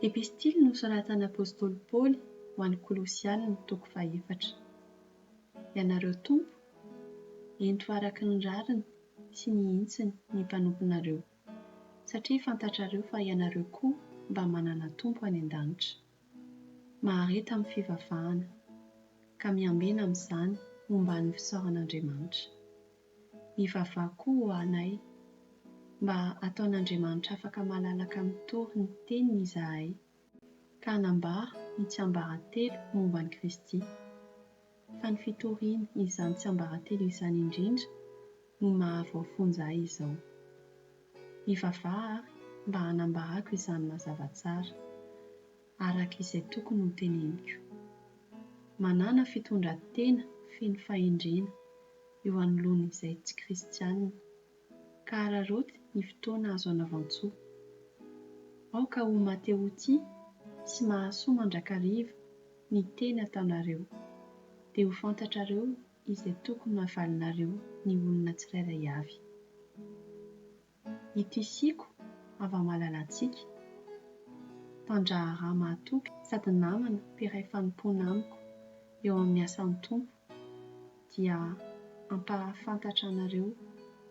Epistily nosoratan'Apôstôly Paoly ho an'ny Kolosianina toko 4. Ianareo tompo, ento araka ny rariny sy ny hintsiny ny mpanomponareo, satria fantatrareo fa ianareo koa mba manana tompo any an-danitra. Mahareta amin'ny fivavahana, ka miambena amin'izany momba ny fisaoran'Andriamanitra. Mivavaha koa ho anay, mba ataon'Andriamanitra afaka malalaka mitory ny teniny izahay, ka hanambara ny tsiambaratelo momba ny Kristy. Fa ny fitoriana izany tsiambaratelo izany indrindra no mahavoafonja ahy izao. Mivavaha ary mba hanambarako izany mazava tsara, araka izay tokony ho teneniko. Manana fitondran-tena feno fahendrena eo anoloan'izay tsy kristianina, ka araroty ny fotoana azo anavan-tsoa. Aoka ho mateo-tia sy mahasoa mandrakariva ny teny ataonareo, dia ho fantatrareo izay tokony havalinareo ny olona tsirairay avy. Ito isiko avy Malalantsika, mpandraharaha mahatoky sady namana mpiray fanompoana amiko eo amin'ny asan'ny Tompo, dia ampahafantatra anareo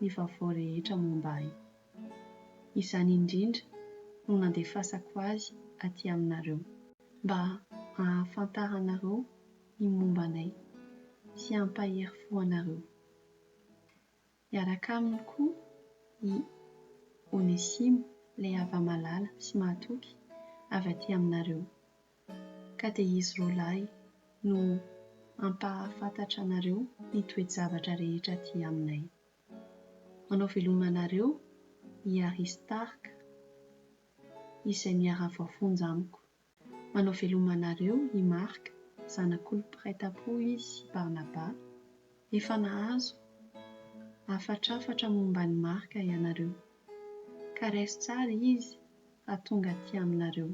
ny vaovao rehetra momba ahy. Izany indrindra no nandefasako azy aty aminareo, mba hahafantaranareo ny momba anay sy hampahery fo anareo. Iaraka aminy koa i Onesimo, ilay hava-malala sy mahatoky avy aty aminareo, ka dia izy roalahy no hampahafantatra anareo ny toe-javatra rehetra aty aminay. Manao velomanareo i Aristarka, izay miara-voafonja amiko. Manao velomanareo i Marka, zanak'olo mpiray tampo izy sy Barnaba. Efa nahazo afatrafatra momba ny Marka ianareo, ka raiso tsara izy raha tonga aty aminareo.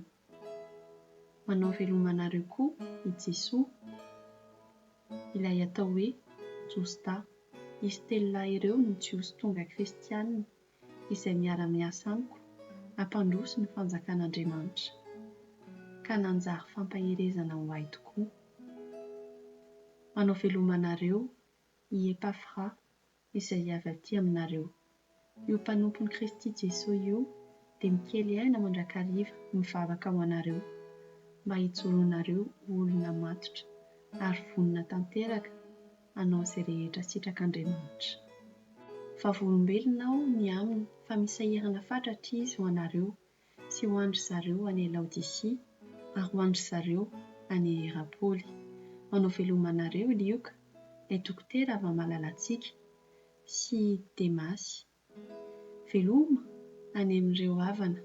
Manao velomanareo koa i Jesoa, ilay atao hoe Josta. Izy telo lahy ireo no jiosy tonga kristianina izay miara-miasa amiko hampandroso ny fanjakan'Andriamanitra, ka nanjary fampaherezana ho ahy tokoa. Manao velomanareo i Epafra, izay avy aty aminareo. Io mpanompon'i Kristy Jesoa io dia mikely aina mandrakariva mivavaka ho anareo, mba hijoroanareo olona matotra ary vonina tanteraka hanao izay rehetra sitrak'Andriamanitra. Vavolombelona aho ny aminy fa misahirana fatratra izy ho anareo sy ho andry zareo any Laodisia ary ho andry zareo any Herapoly. Manao velomanareo Lioka, ilay dokotera avy Malalantsika, sy Demasy. Veloma any amin'ireo havana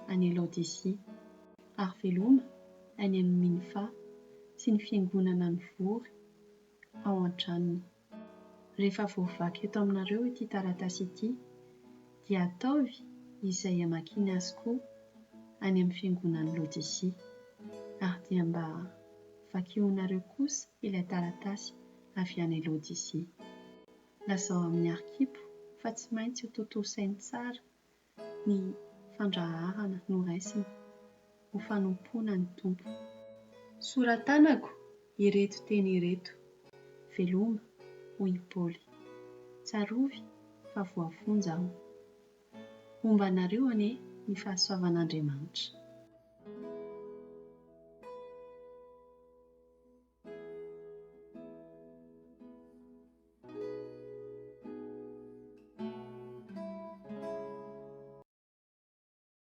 any Laodisia, ary veloma any amin'ny Minifa sy ny fiangonana ny Vory ao an-tranony. Rehefa voavaky eto aminareo ity taratasy ity, dia ataovy izay hamakiny azy koa any amin'ny fiangonan'ny Laodisia, ary dia mba vakihonareo kosa ilay taratasy avy any Laodisia. Lazao amin'ny Arkipo fa tsy maintsy ho tontosainy tsara ny fandraharana noraisiny ho fanompoana ny Tompo. Soratanako ireto teny ireto, veloma hoy Paoly. Tsarovy fa voafonja aho. Momba anareo anie ny fahasoavan'Andriamanitra.